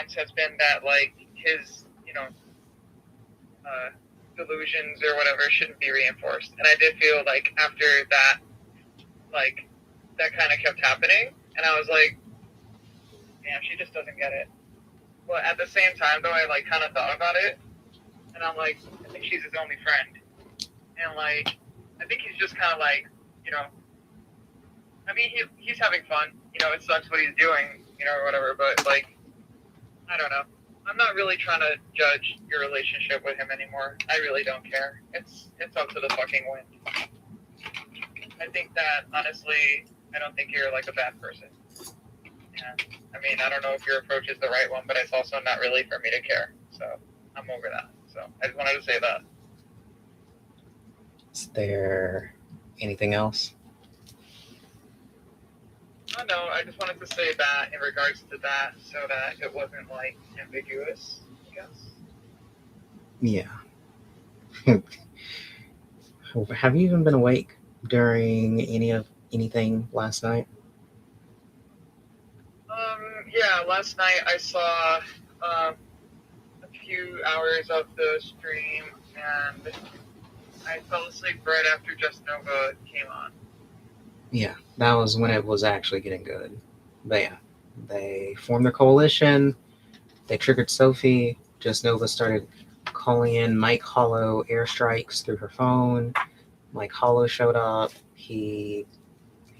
stance has been that, like, his, delusions or whatever shouldn't be reinforced. And I did feel like after that, like, that kind of kept happening. And I was like, damn, she just doesn't get it. But at the same time, though, I, like, kind of thought about it. And I'm like, I think she's his only friend. And, like, I think he's just kind of like, I mean, he's having fun. It sucks what he's doing, or whatever. But, like, I don't know. I'm not really trying to judge your relationship with him anymore. I really don't care. It's up to the fucking wind. I think that, honestly, I don't think you're, like, a bad person. And, I mean, I don't know if your approach is the right one, but it's also not really for me to care. So I'm over that. So I just wanted to say that. Is there anything else? Oh, no, I just wanted to say that in regards to that so that it wasn't, like, ambiguous, I guess. Yeah. Have you even been awake during anything last night? Yeah, last night I saw a few hours of the stream, and I fell asleep right after Just Nova came on. Yeah, that was when it was actually getting good. But yeah, they formed their coalition. They triggered Sophie. Just Nova started calling in Mike Hollow airstrikes through her phone. Mike Hollow showed up. He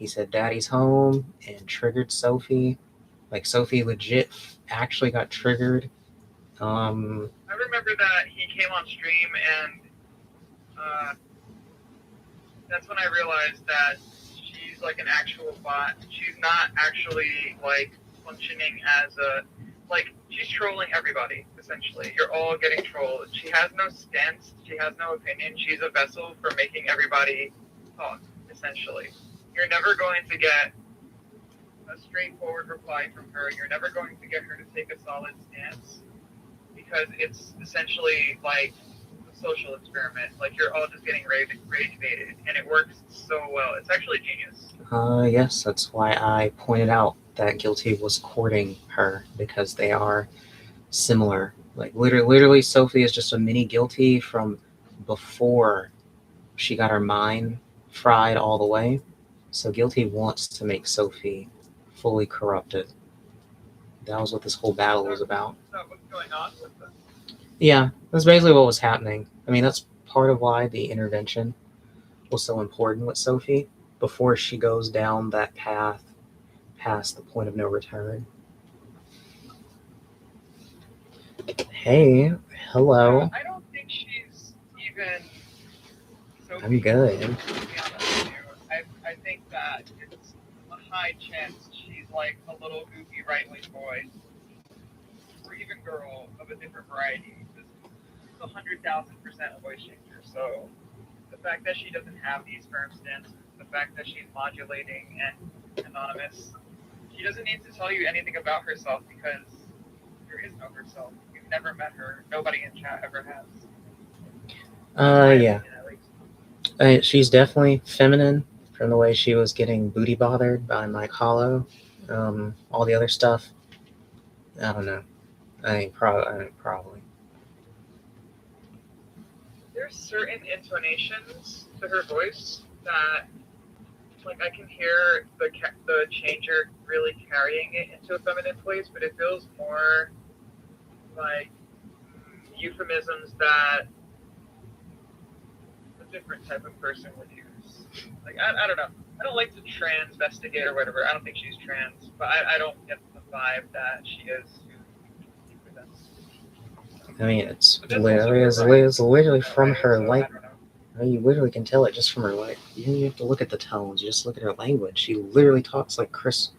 said Daddy's home and triggered Sophie. Like Sophie legit actually got triggered. I remember that he came on stream, and that's when I realized that she's like an actual bot. She's not actually like functioning as she's trolling everybody, essentially. You're all getting trolled. She has no stance. She has no opinion. She's a vessel for making everybody talk, essentially. You're never going to get a straightforward reply from her. You're never going to get her to take a solid stance because it's essentially like a social experiment. Like, you're all just getting rage baited, and it works so well. It's actually genius. Yes, that's why I pointed out that Guilty was courting her, because they are similar. Like literally, Sophie is just a mini Guilty from before she got her mind fried all the way. So Guilty wants to make Sophie fully corrupted. That was what this whole battle was about. So what's going on with this? Yeah, that's basically what was happening. I mean, that's part of why the intervention was so important with Sophie before she goes down that path past the point of no return. Hey, hello. I don't think she's even Sophie. I'm good. To be honest with you, I think that it's a high chance she's like a little goofy right-wing boy, or even girl of a different variety. This is 100,000% a voice changer. So the fact that she doesn't have these firm stances, the fact that she's modulating and anonymous, she doesn't need to tell you anything about herself because there is no herself. You've never met her. Nobody in chat ever has. Yeah. She's definitely feminine from the way she was getting booty bothered by Mike Hollow. All the other stuff, I don't know. I think probably. There's certain intonations to her voice that, like, I can hear the changer really carrying it into a feminine place, but it feels more like euphemisms that a different type of person would use. Like, I don't know. I don't like to transvestigate or whatever. I don't think she's trans, but I don't get the vibe that she is who presents. I mean, it's literally from her like. You literally can tell it just from her like. You have to look at the tones. You just look at her language. She literally talks like Chris.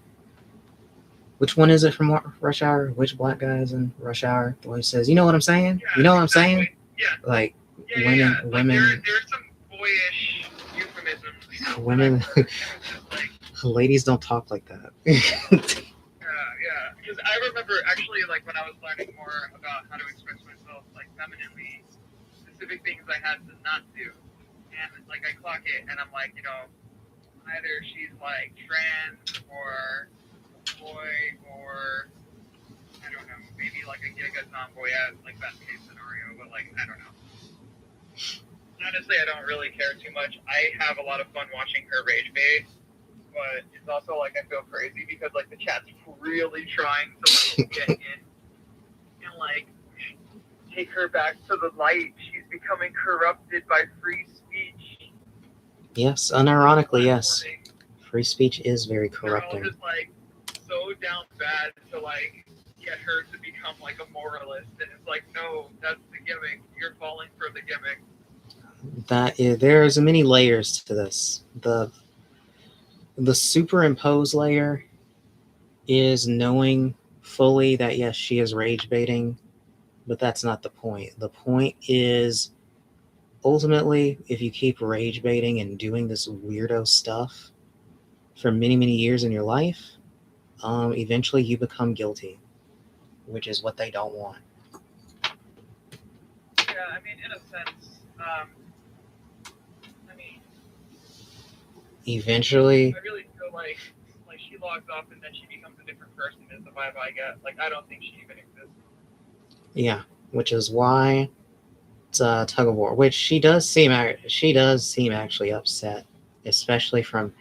Which one is it from Rush Hour? Which black guy is in Rush Hour? The one who says, "You know what I'm saying? Yeah, you know what I'm saying?" Yeah. Like women. Like, there's some boyish euphemisms. Women. Ladies don't talk like that. Yeah. Because I remember actually, like, when I was learning more about how to express myself, like, femininely, specific things I had to not do. And, like, I clock it, and I'm like, either she's, like, trans, or boy, or, I don't know, maybe, a Giga tomboy at like best case scenario, but like I don't know. Honestly, I don't really care too much. I have a lot of fun watching her rage bait, but it's also like I feel crazy because like the chat's really trying to like get in and like take her back to the light. She's becoming corrupted by free speech. Yes, unironically, yes. Free speech is very They're all corrupting. just like so down bad to like get her to become like a moralist, and it's like, no, that's the gimmick. You're falling for the gimmick. There's many layers to this. The superimposed layer is knowing fully that yes, she is rage baiting, but that's not the point. The point is ultimately, if you keep rage baiting and doing this weirdo stuff for many, many years in your life, eventually you become guilty, which is what they don't want. Yeah, I mean, in a sense, I mean, Eventually, I really feel like she logs off and then she becomes a different person is the vibe I get. Like, I don't think she even exists. yeah, which is why it's a tug of war. Which she does seem actually upset, especially from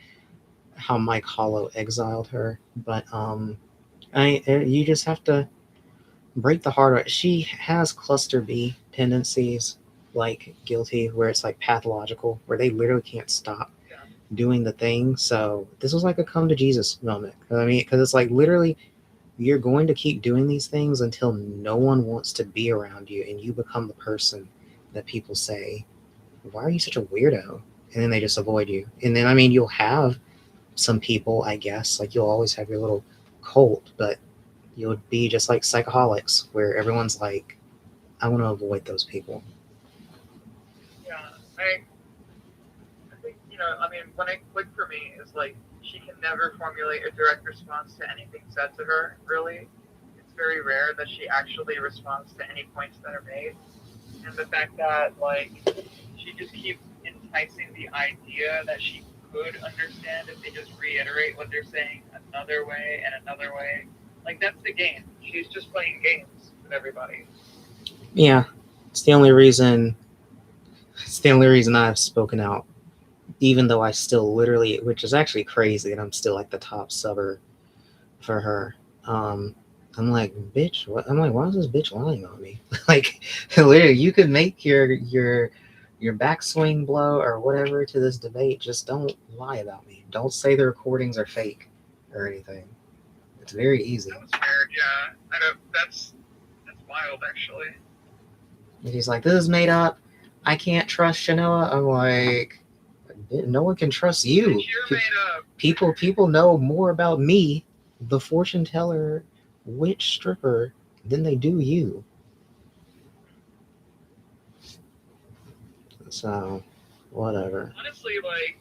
how Mike Hollow exiled her. But you just have to break the heart of it. She has cluster B tendencies, like guilty, where it's like pathological, where they literally can't stop doing the thing. So this was like a come to Jesus moment. I mean, because it's like literally you're going to keep doing these things until no one wants to be around you and you become the person that people say, why are you such a weirdo? And then they just avoid you. And then, I mean, you'll have some people, I guess, like you'll always have your little cult, but you'll be just like psychoholics where everyone's like, I want to avoid those people. Yeah, I think, I mean, when it clicked for me is like she can never formulate a direct response to anything said to her, really. It's very rare that she actually responds to any points that are made. And the fact that, like, she just keeps enticing the idea that she could understand if they just reiterate what they're saying another way and another way. Like, that's the game. She's just playing games with everybody. Yeah, it's the only reason I've spoken out, even though I still literally, which is actually crazy, and I'm still like the top subber for her. I'm like, bitch, what? I'm like, why is this bitch lying on me? Like, literally, you could make your backswing blow or whatever to this debate. Just don't lie about me. Don't say the recordings are fake or anything. It's very easy. That was weird, yeah. I know, that's wild, actually. And he's like, this is made up. I can't trust Shanoa. I'm like, no one can trust you. You're made up. People know more about me, the fortune teller, witch stripper, than they do you. So, whatever. Honestly, like,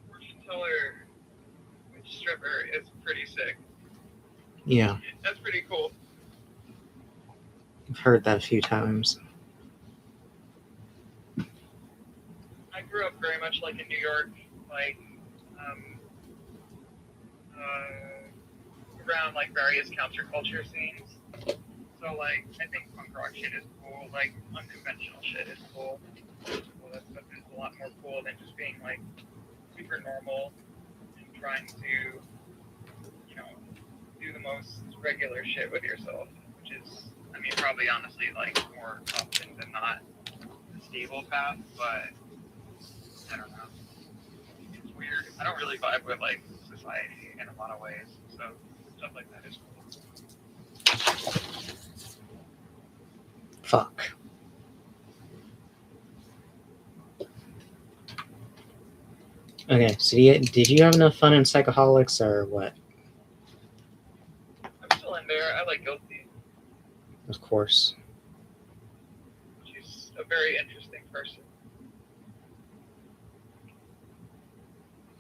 fortune teller, witch stripper is pretty sick. Yeah. That's pretty cool. I've heard that a few times. I grew up very much like in New York, like around like various counterculture scenes. So like I think punk rock shit is cool, like unconventional shit is cool. That stuff is a lot more cool than just being like super normal and trying to, do the most regular shit with yourself, which is, I mean, probably honestly like more often than not the stable path, but I don't know. It's weird. I don't really vibe with like society in a lot of ways, so stuff like that is cool. Fuck. Okay, so did you have enough fun in Psychoholics or what? I'm still in there. I like Guilty. Of course. She's a very interesting person.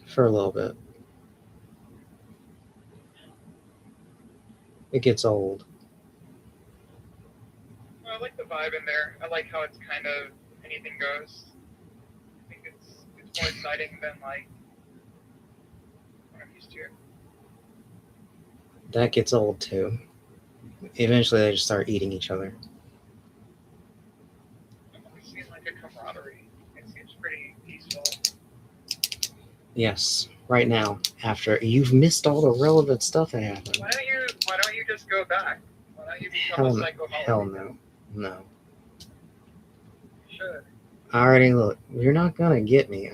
For a little bit. It gets old. Well, I like the vibe in there. I like how it's kind of anything goes. I think it's more exciting than like what I'm used to. That gets old too. Eventually, they just start eating each other. It seems like a camaraderie. It seems pretty peaceful. Yes, right now, after you've missed all the relevant stuff that happened. Why don't you just go back? Why don't you become Hell a no. psychoholic? Hell no. No. You should. I already look. You're not gonna get me.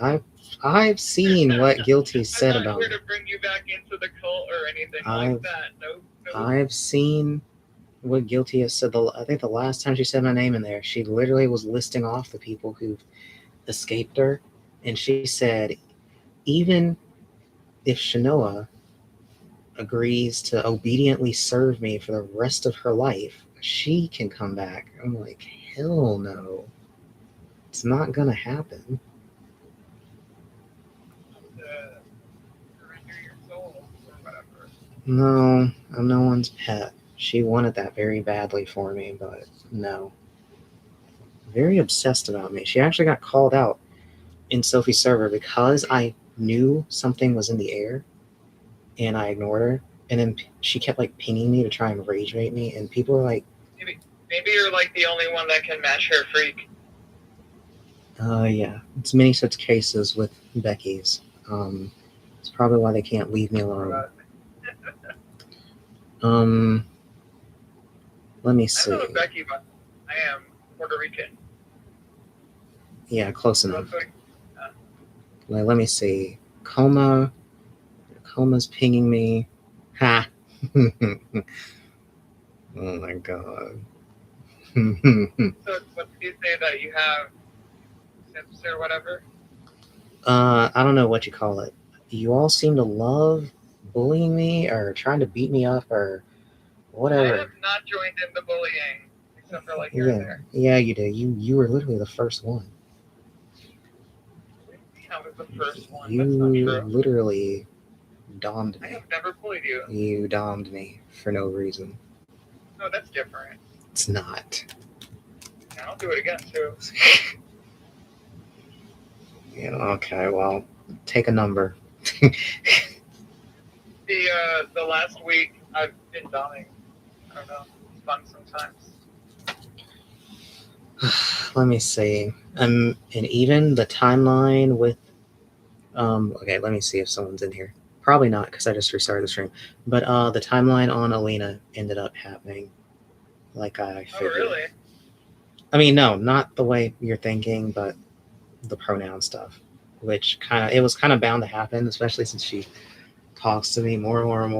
I've seen what Guilty said I'm not about here me. to bring you back into the cult or anything I've- like that. No. I've seen what Guilty has said. I think the last time she said my name in there, she literally was listing off the people who've escaped her, and she said, even if Shanoa agrees to obediently serve me for the rest of her life, she can come back. I'm like, hell no. It's not gonna happen. Surrender your soul or whatever. No, I'm no one's pet. She wanted that very badly for me, but no. Very obsessed about me. She actually got called out in Sophie's server because I knew something was in the air and I ignored her. And then she kept like pinging me to try and rage bait me, and people were like, Maybe you're like the only one that can match her freak. yeah, it's many such cases with Becky's. It's probably why they can't leave me alone. Let me see. I don't know Becky, but I am Puerto Rican. Yeah, close So enough. it's like, Let me see. Coma's pinging me. Ha! Oh my god. so what did you say that you have sips or whatever? I don't know what you call it. You all seem to love bullying me or trying to beat me up or I whatever. have not joined in the bullying, except for like here and there. Yeah, you did. You were literally the first one. I was the first one. You That's not true. literally domed I me. have never bullied you. You domed me for no reason. No, that's different. It's not. And I'll do it again too. Yeah, okay, well, take a number. The last week I've been doming. I don't know. It's fun sometimes. Let me see. And even the timeline with okay, let me see if someone's in here. Probably not because I just restarted the stream. But the timeline on Alina ended up happening like I Oh figured. really? I mean, no, not the way you're thinking, but the pronoun stuff, which it was kind of bound to happen, especially since she talks to me more and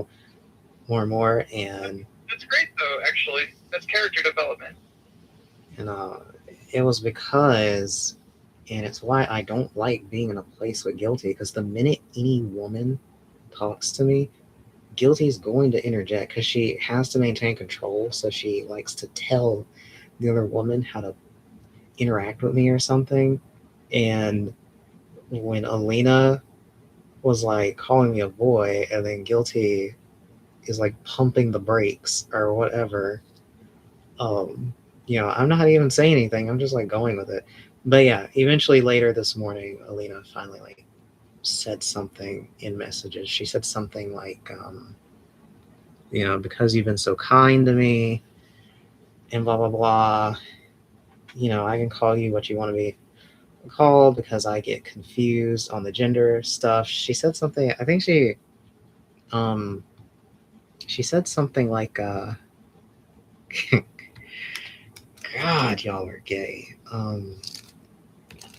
more, and That's great though, actually. That's character development. and it was because, and it's why I don't like being in a place with Guilty, because the minute any woman talks to me, Guilty is going to interject because she has to maintain control, so she likes to tell the other woman how to interact with me or something. And when Alina was like calling me a boy, and then Guilty is like pumping the brakes or whatever, I'm not even saying anything. I'm just like going with it. But yeah, eventually later this morning, Alina finally like said something in messages. She said something like, because you've been so kind to me and blah, blah, blah, I can call you what you want to be called because I get confused on the gender stuff. She said something, I think she said something like, God, y'all are gay.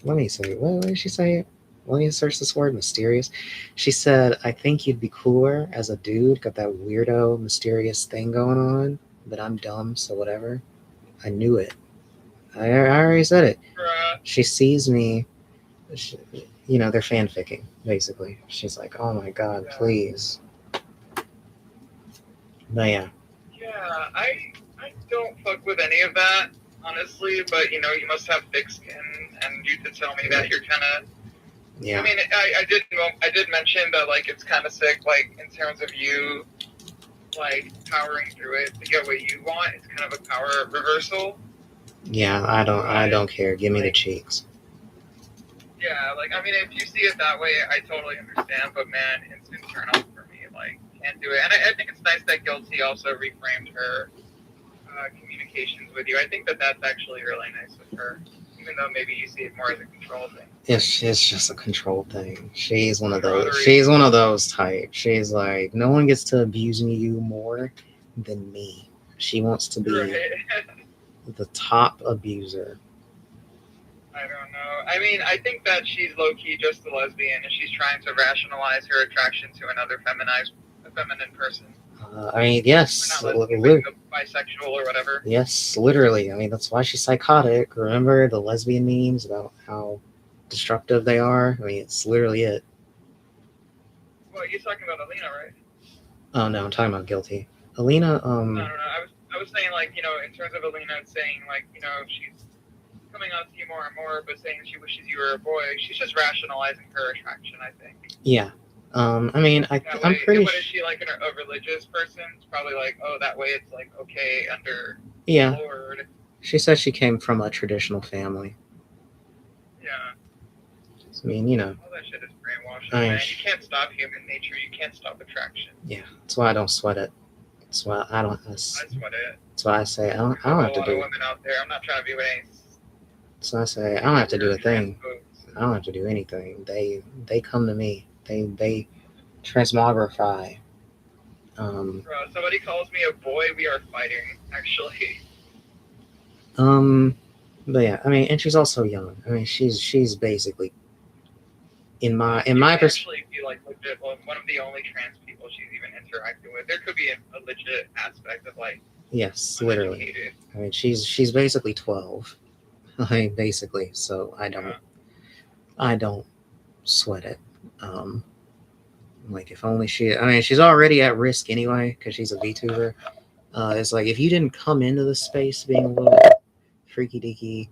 Let me see. What did she say? Let me search this word, mysterious. She said, I think you'd be cooler as a dude, got that weirdo, mysterious thing going on, but I'm dumb, so whatever. I knew it. I already said it. She sees me, they're fanficking, basically. She's like, oh my God, please. But yeah. Yeah, I don't fuck with any of that, honestly, but you must have thick skin, and you could tell me that you're kind of. Yeah. I mean, I did mention that like it's kind of sick, like in terms of you, like powering through it to get what you want. It's kind of a power reversal. Yeah, I don't care. Give me the cheeks. Yeah, like I mean, if you see it that way, I totally understand. But man, instant turn off for me. Like, can't do it. And I think it's nice that she also reframed her communications with you. I think that that's actually really nice of her, even though maybe you see it more as a control thing. It's just a control thing. She's one of those. Camaraderie. She's one of those type. She's like, no one gets to abuse you more than me. She wants to be Right. the top abuser. I don't know. I mean, I think that she's low key just a lesbian, and she's trying to rationalize her attraction to another feminine person. I mean, yes, We're not lesbian, bisexual or whatever. yes, literally. I mean, that's why she's psychotic. Remember the lesbian memes about how destructive they are? I mean, it's literally it. Well, you're talking about Alina, right? Oh no, I'm talking about Guilty. Alina, No. I was saying, like, you know, in terms of Alina saying, like, you know, she's coming out to you more and more, but saying she wishes you were a boy. She's just rationalizing her attraction, I think. yeah. I mean, I'm pretty. But is she like a religious person? It's probably like, oh, that way it's like okay under Yeah. the Lord. She said she came from a traditional family. Yeah. I mean, you know. All that shit is brainwashing, I mean, man. You can't stop human nature. You can't stop attraction. Yeah, that's why I don't sweat it. That's why I don't. I sweat it. That's why I say I don't have to There's a lot of do. women out there. I'm not trying to be with any. So I say I don't have to do a thing. I don't have to do anything. They come to me. They transmogrify. Bro, somebody calls me a boy. We are fighting. Actually. But yeah, I mean, and she's also young. I mean, she's basically in my actually be like legit one of the only trans people she's even interacted with. There could be a legit aspect of like. Yes, literally. Uneducated. I mean, she's basically 12. I mean, basically. So I don't sweat it. Like if only she. I mean, she's already at risk anyway because she's a VTuber. It's like if you didn't come into the space being a little freaky deaky,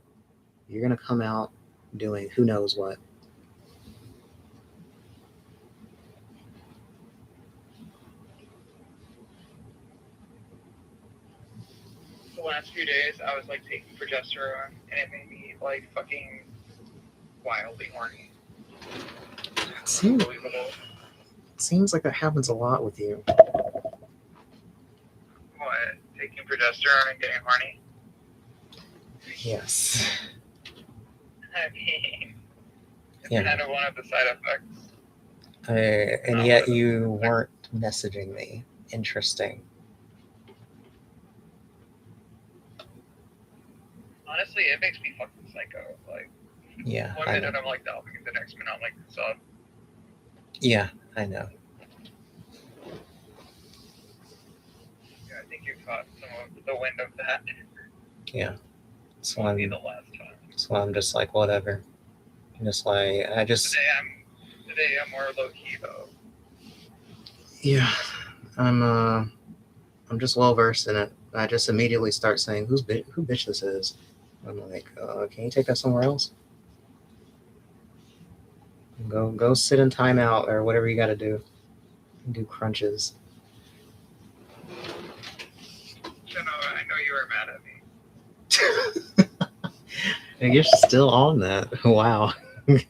you're gonna come out doing who knows what. The last few days, I was like taking progesterone, and it made me like fucking wildly horny. Unbelievable. Seems like that happens a lot with you. What? Taking progesterone and getting horny? Yes. I mean, it's Yeah. kind of one of the side effects. And yet you weren't messaging me. Interesting. Honestly, it makes me fucking psycho. Like, Yeah. one minute I'm like Dalvin, and the next minute I'm like sub. Yeah, I know. Yeah, I think you caught some of the wind of that. Yeah. So Won't be the last time. So I'm just like whatever. I'm just like Today I'm more low key though. Yeah. I'm just well versed in it. I just immediately start saying who bitch this is. I'm like, can you take that somewhere else? Go sit in timeout or whatever you got to do. Do crunches. So no, I know you were mad at me. And you're still on that. Wow. We're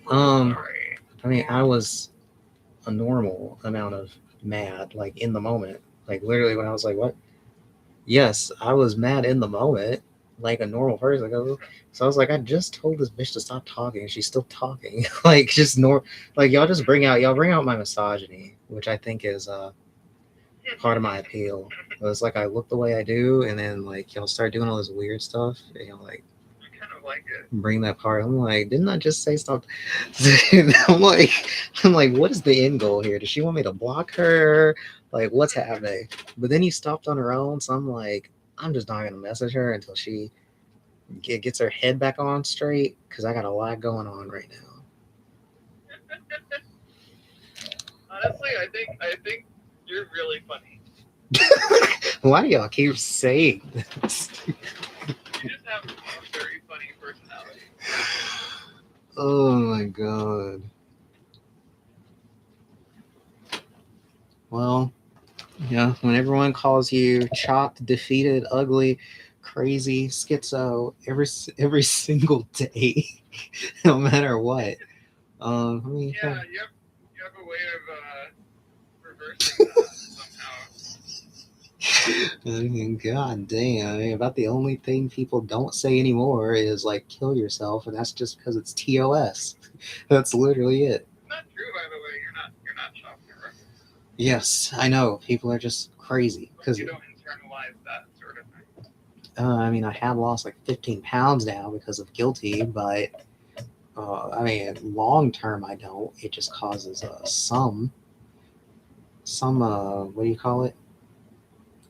Sorry. I mean, I was a normal amount of mad, like in the moment. Like literally when I was like, what? Yes, I was mad in the moment, like a normal person. So I was like, I just told this bitch to stop talking, and she's still talking. Like just like y'all bring out my misogyny, which I think is part of my appeal. It's like I look the way I do, and then like y'all start doing all this weird stuff, and y'all like I kind of like it. bring that part. I'm like, didn't I just say stop? I'm like, what is the end goal here? Does she want me to block her? Like, what's happening? But then you stopped on her own, so I'm like, I'm just not gonna message her until she gets her head back on straight, because I got a lot going on right now. Honestly, I think you're really funny. Why do y'all keep saying this? You just have a very funny personality. Oh my god. Well, yeah, when everyone calls you chopped, defeated, ugly, crazy, schizo every single day, no matter what. I mean, Yeah, you have a way of reversing that somehow. I mean, god damn. I mean, about the only thing people don't say anymore is like kill yourself, and that's just because it's TOS. That's literally it. Not true, by the way. You're not shopping at records. Yes, I know. People are just crazy because You don't internalize that sort of thing. I mean, I have lost like 15 pounds now because of guilty, but I mean, long term, I don't. It just causes some what do you call it?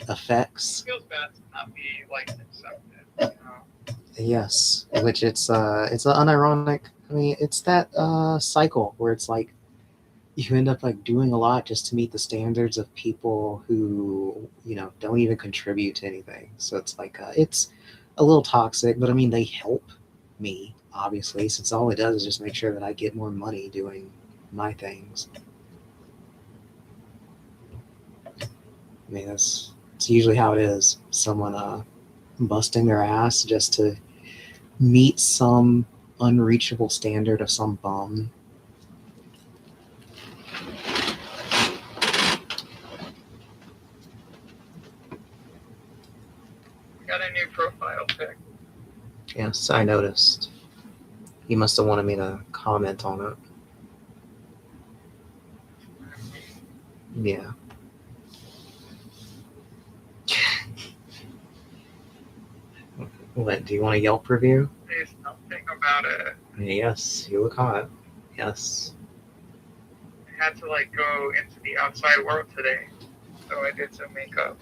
Effects. It feels bad to not be like accepted. You know? Yes, which it's an unironic. I mean, it's that cycle where it's like you end up like doing a lot just to meet the standards of people who don't even contribute to anything. So it's like it's a little toxic, but I mean they help me obviously, since all it does is just make sure that I get more money doing my things. I mean it's usually how it is. Someone busting their ass just to meet some unreachable standard of some bum. Got a new profile pic. Yes, I noticed. You must have wanted me to comment on it. Yeah. What, do you want a Yelp review? There's something about it. Yes, you look hot. Yes. I had to like go into the outside world today, so I did some makeup.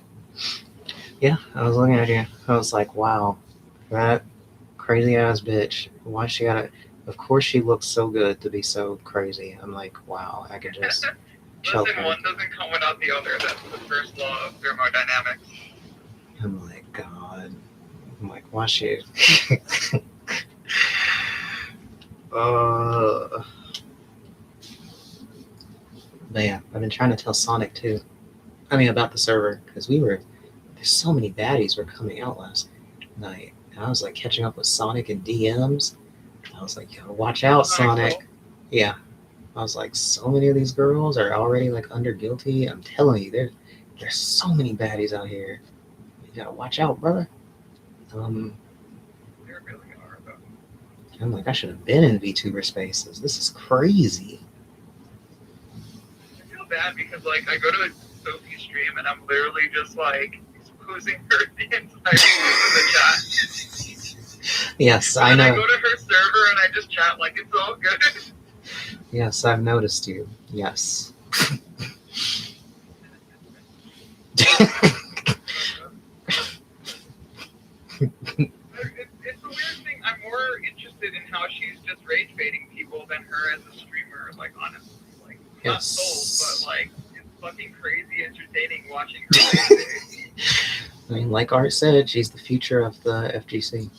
Yeah, I was looking at you. I was like, wow, that crazy ass bitch. Why she gotta? Of course, she looks so good to be so crazy. I'm like, wow, I could just choke Listen, her. one doesn't come without the other. That's the first law of thermodynamics. I'm like, God. I'm like, why she? But yeah, I've been trying to tell Sonic too. I mean, about the server, because there's so many baddies were coming out last night. And I was like catching up with Sonic and DMs. I was like, yo, watch out, Sonic. Yeah. I was like, so many of these girls are already like under guilty. I'm telling you, there's so many baddies out here. You gotta watch out, brother. There really are, though. I'm like, I should have been in VTuber spaces. This is crazy. I feel bad because like I go to a Sophie stream and I'm literally just like exposing her the entire time of the chat. Yes, And I know. I go to her server and I just chat like it's all good. Yes, I've noticed you. Yes. It's a weird thing. I'm more interested in how she's just rage baiting people than her as a streamer. Like honestly, like not sold, but like it's fucking crazy entertaining watching her rage bait. I mean, like Art said, she's the future of the FGC.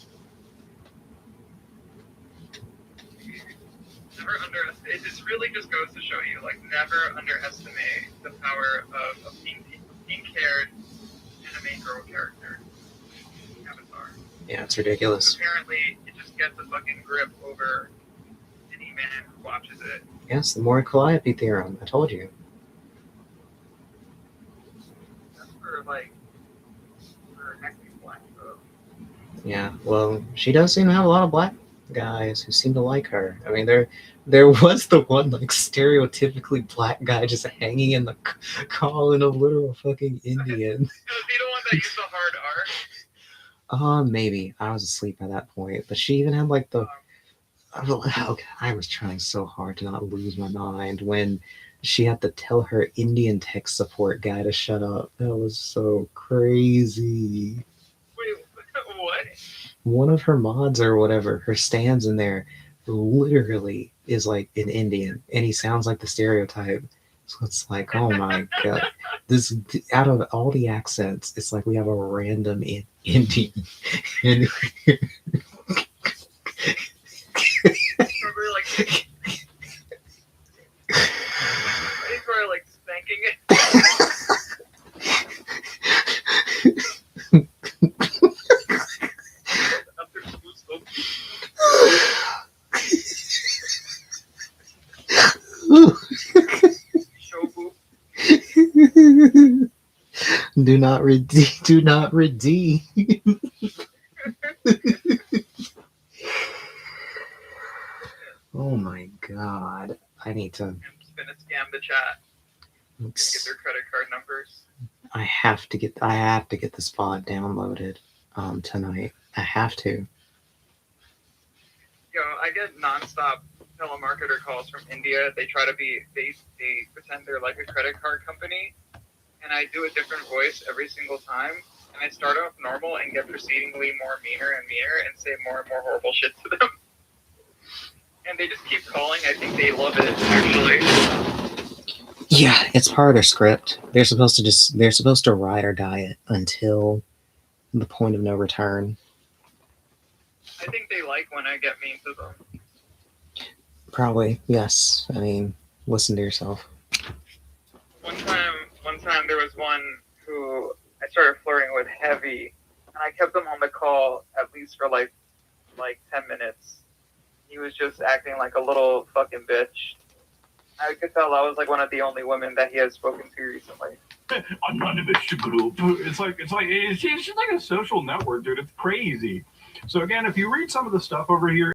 Never underestimate. It just really just goes to show you, like, never underestimate the power of a pink-haired anime girl character. Avatar. Yeah, it's ridiculous. Apparently, it just gets a fucking grip over any man who watches it. Yes, the Mori Calliope theorem. I told you. That's for hectic black folks. Yeah, well, she does seem to have a lot of black guys who seem to like her. I mean, there was the one like stereotypically black guy just hanging in the call in a literal fucking Indian. Was he the one that used the hard R? Maybe I was asleep by that point, but she even had like the. I was trying so hard to not lose my mind when she had to tell her Indian tech support guy to shut up. That was so crazy. Wait, what? One of her mods or whatever, her stands in there, literally is like an Indian, and he sounds like the stereotype. So it's like, oh my god, this out of all the accents, it's like we have a random Indian. And Remember, like, ready for like spanking it. Shobu. Do not redeem. Do not redeem. Oh my god! I need to. I'm just gonna scam the chat, get their credit card numbers. I have to get. I have to get this bot downloaded tonight. I have to. Yo, I get nonstop telemarketer calls from India. They try to be, they pretend they're like a credit card company, and I do a different voice every single time. And I start off normal and get proceedingly more meaner and meaner and say more and more horrible shit to them. And they just keep calling. I think they love it, actually. Yeah, it's part of their script. They're supposed to ride or die it until the point of no return. I think they like when I get mean to them. Probably, yes. I mean, listen to yourself. One time there was one who I started flirting with heavy, and I kept him on the call at least for like 10 minutes. He was just acting like a little fucking bitch. I could tell I was like one of the only women that he has spoken to recently. Anonymous group. It's just like a social network, dude. It's crazy. So again, if you read some of the stuff over here.